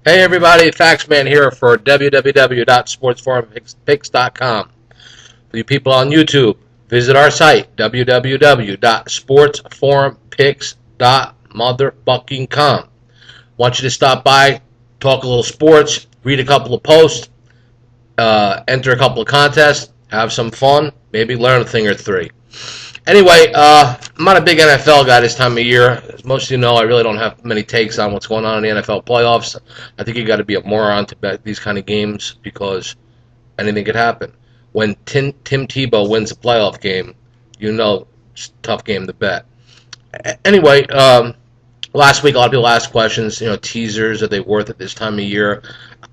Hey everybody, Factsman here for www.sportsforumpicks.com. For you people on YouTube, visit our site www.sportsforumpicks.motherfucking.com. Want you to stop by, talk a little sports, read a couple of posts, enter a couple of contests, have some fun, maybe learn a thing or three. Anyway, I'm not a big NFL guy this time of year. As most of you know, I really don't have many takes on what's going on in the NFL playoffs. I think you got to be a moron to bet these kind of games because anything could happen. When Tim Tebow wins a playoff game, you know it's a tough game to bet. Anyway, last week a lot of people asked questions. Teasers, are they worth it this time of year?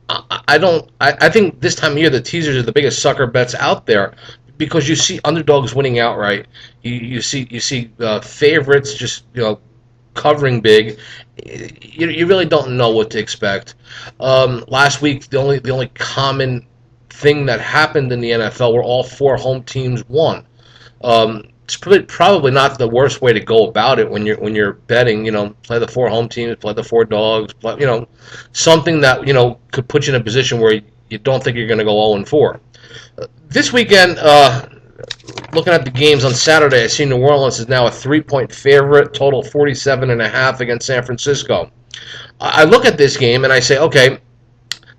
I don't. I think this time of year the teasers are the biggest sucker bets out there because you see underdogs winning outright. You see favorites just covering big. You really don't know what to expect. Last week the only common thing that happened in the NFL were all four home teams won. It's probably not the worst way to go about it when you're betting. Play the four home teams, play the four dogs. Something that could put you in a position where you don't think you're going to go 0-4. This weekend, looking at the games on Saturday, I see New Orleans is now a 3-point favorite, total 47.5 against San Francisco. I look at this game and I say, okay,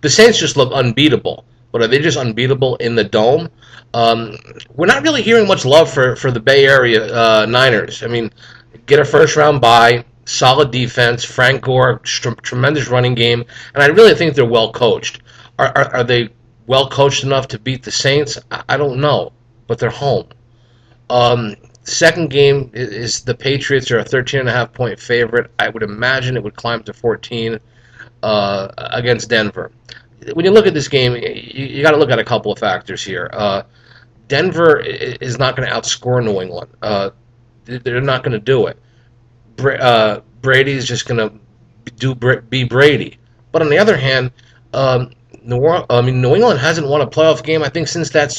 the Saints just look unbeatable. But are they just unbeatable in the Dome? We're not really hearing much love for the Bay Area Niners. I mean, get a first-round bye, solid defense, Frank Gore, tremendous running game, and I really think they're well coached. Are they well coached enough to beat the Saints? I don't know, but they're home. Second game is the Patriots are a 13.5-point favorite. I would imagine it would climb to 14 against Denver. When you look at this game, you got to look at a couple of factors here. Denver is not going to outscore New England. They're not going to do it. Brady's just going to be Brady. But on the other hand, New England hasn't won a playoff game, I think, since that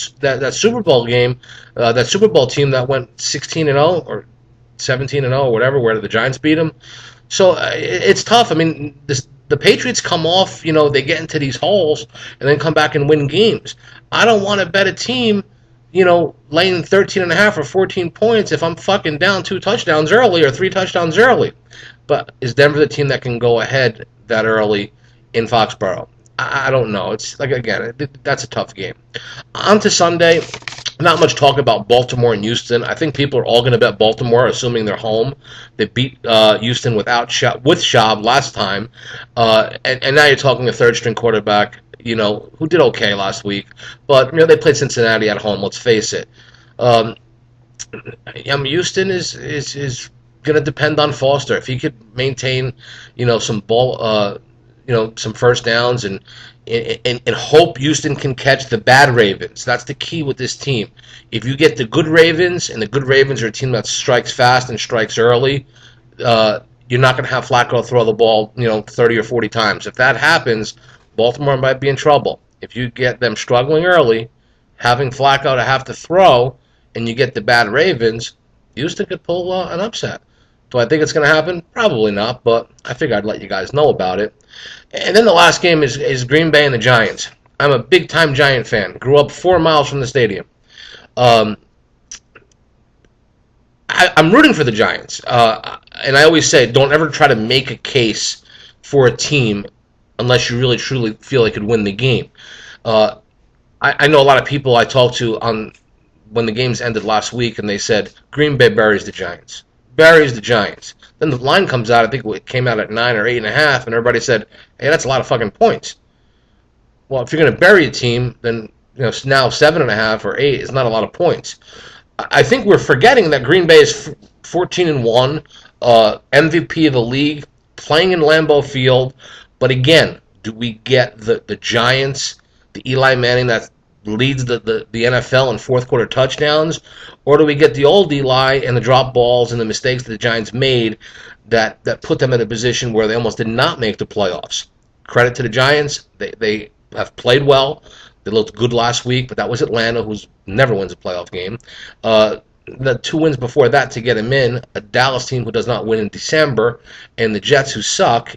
Super Bowl game, that Super Bowl team that went 16-0 or 17-0 or whatever, where the Giants beat them. So it's tough. I mean, the Patriots come off, they get into these holes and then come back and win games. I don't want to bet a team, laying 13.5 or 14 points if I'm fucking down 2 touchdowns early or 3 touchdowns early. But is Denver the team that can go ahead that early in Foxborough? I don't know. It's like, again, that's a tough game. On to Sunday. Not much talk about Baltimore and Houston. I think people are all going to bet Baltimore, assuming they're home. They beat Houston with Schaub last time, and now you're talking a third-string quarterback, who did okay last week. But they played Cincinnati at home. Let's face it. Houston is going to depend on Foster. If he could maintain, some ball, some first downs and hope Houston can catch the bad Ravens. That's the key with this team. If you get the good Ravens, and the good Ravens are a team that strikes fast and strikes early, you're not going to have Flacco throw the ball, 30 or 40 times. If that happens, Baltimore might be in trouble. If you get them struggling early, having Flacco to have to throw, and you get the bad Ravens, Houston could pull an upset. Do I think it's going to happen? Probably not, but I figured I'd let you guys know about it. And then the last game is Green Bay and the Giants. I'm a big-time Giant fan. Grew up 4 miles from the stadium. I'm rooting for the Giants. And I always say, don't ever try to make a case for a team unless you really, truly feel they could win the game. I know a lot of people I talked to when the games ended last week, and they said, Green Bay buries the Giants. Buries the Giants. Then the line comes out, I think it came out at 9 or 8.5, and everybody said, hey, that's a lot of fucking points. Well, if you're going to bury a team, then now 7.5 or 8 is not a lot of points. I think we're forgetting that Green Bay is 14-1, MVP of the league, playing in Lambeau Field. But again, do we get the Giants, the Eli Manning that leads the NFL in fourth quarter touchdowns, or do we get the old Eli and the drop balls and the mistakes that the Giants made that put them in a position where they almost did not make the playoffs? Credit to the Giants. They have played well. They looked good last week, but that was Atlanta, who never wins a playoff game. The 2 wins before that to get them in, a Dallas team who does not win in December, and the Jets, who suck.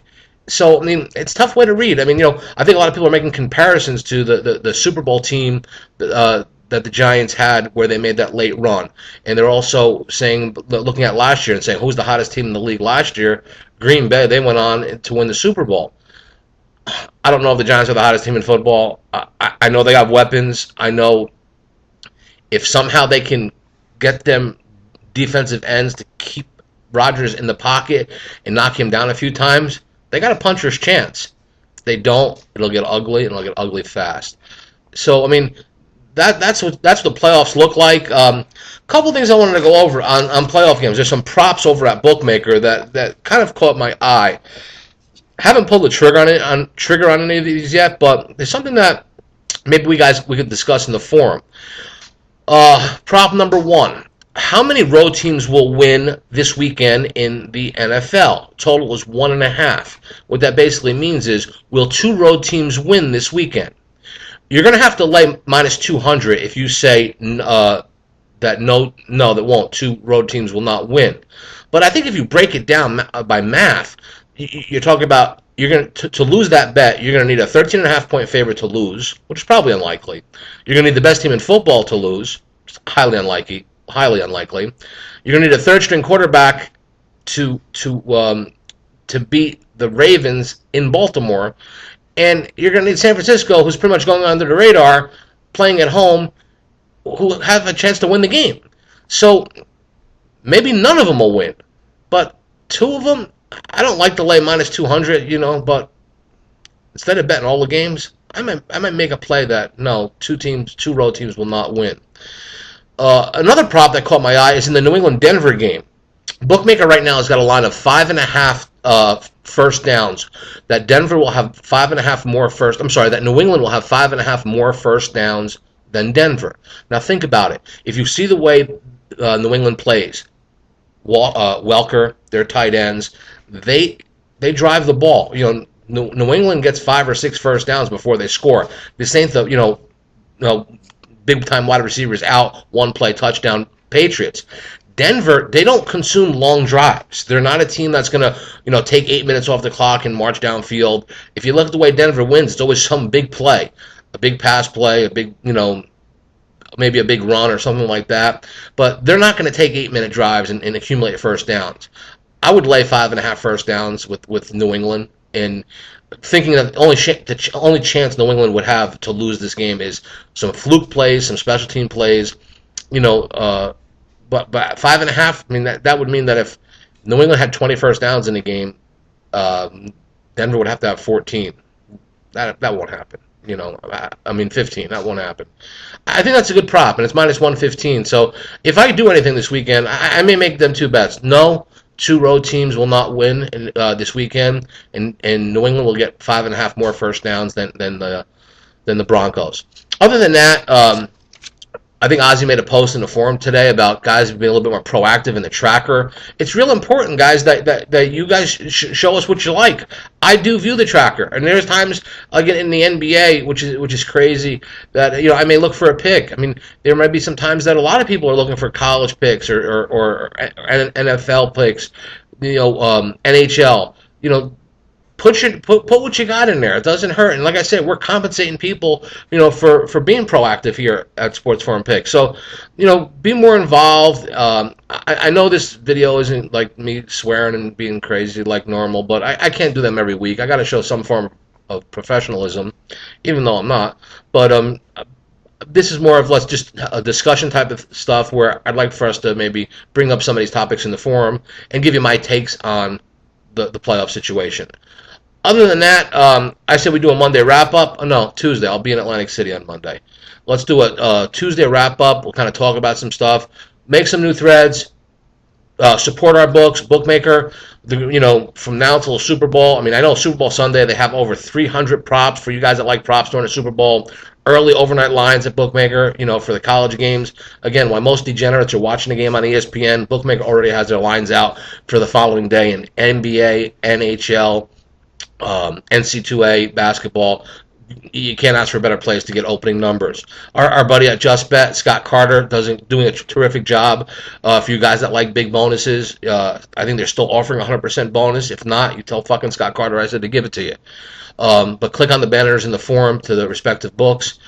So, I mean, it's a tough way to read. I mean, I think a lot of people are making comparisons to the Super Bowl team that the Giants had where they made that late run. And they're also saying, looking at last year and saying, who's the hottest team in the league last year? Green Bay, they went on to win the Super Bowl. I don't know if the Giants are the hottest team in football. I know they have weapons. I know if somehow they can get them defensive ends to keep Rodgers in the pocket and knock him down a few times, they got a puncher's chance. If they don't, it'll get ugly, and it'll get ugly fast. So, I mean, that's what the playoffs look like. Couple things I wanted to go over on playoff games. There's some props over at Bookmaker that kind of caught my eye. Haven't pulled the trigger on any of these yet, but there's something that maybe we could discuss in the forum. Prop number one. How many road teams will win this weekend in the NFL? Total is 1.5. What that basically means is, will 2 road teams win this weekend? You're going to have to lay minus 200 if you say that that won't. 2 road teams will not win. But I think if you break it down by math, you're talking about you're going to lose that bet. You're going to need a 13.5-point favorite to lose, which is probably unlikely. You're going to need the best team in football to lose, which is highly unlikely. You're going to need a third-string quarterback to beat the Ravens in Baltimore, and you're going to need San Francisco, who's pretty much going under the radar, playing at home, who have a chance to win the game. So maybe none of them will win, but 2 of them. I don't like to lay minus 200, but instead of betting all the games, I might make a play that no, 2 road teams will not win. Another prop that caught my eye is in the New England-Denver game. Bookmaker right now has got a line of 5.5 first downs. That Denver will have 5.5 more first. I'm sorry, that New England will have 5.5 more first downs than Denver. Now think about it. If you see the way New England plays, Welker, their tight ends, they drive the ball. New England gets 5 or 6 first downs before they score. This ain't the big-time wide receivers out, 1-play touchdown Patriots. Denver, they don't consume long drives. They're not a team that's going to, take 8 minutes off the clock and march downfield. If you look at the way Denver wins, it's always some big play, a big pass play, a big, maybe a big run or something like that. But they're not going to take 8-minute drives and accumulate first downs. I would lay 5.5 first downs with New England, and thinking that the only chance New England would have to lose this game is some fluke plays, some special team plays, but 5.5. I mean that would mean that if New England had 20 first downs in the game, Denver would have to have 14. That won't happen. 15. That won't happen. I think that's a good prop, and it's minus 115. So if I do anything this weekend, I may make them 2 bets. No. 2 road teams will not win this weekend, and New England will get 5.5 more first downs than the Broncos. Other than that, I think Ozzy made a post in the forum today about guys being a little bit more proactive in the tracker. It's real important, guys, that you guys show us what you like. I do view the tracker, and there's times, again, in the NBA, which is crazy, that I may look for a pick. I mean, there might be some times that a lot of people are looking for college picks or NFL picks, NHL. Put what you got in there. It doesn't hurt. And like I said, we're compensating people, for being proactive here at Sports Forum Picks. So, be more involved. I know this video isn't like me swearing and being crazy like normal, but I can't do them every week. I got to show some form of professionalism, even though I'm not. But this is more of just a discussion type of stuff where I'd like for us to maybe bring up some of these topics in the forum and give you my takes on the playoff situation. Other than that, I said we do a Monday wrap-up. No, Tuesday. I'll be in Atlantic City on Monday. Let's do a Tuesday wrap-up. We'll kind of talk about some stuff, make some new threads, support our books, Bookmaker. From now till Super Bowl. I mean, I know Super Bowl Sunday, they have over 300 props for you guys that like props during the Super Bowl. Early overnight lines at Bookmaker, for the college games. Again, while most degenerates are watching the game on ESPN, Bookmaker already has their lines out for the following day in NBA, NHL, NC2A basketball. You can't ask for a better place to get opening numbers. Our buddy at Just Bet, Scott Carter, doing a terrific job. For you guys that like big bonuses, I think they're still offering 100% bonus. If not, you tell fucking Scott Carter I said to give it to you. But click on the banners in the forum to the respective books.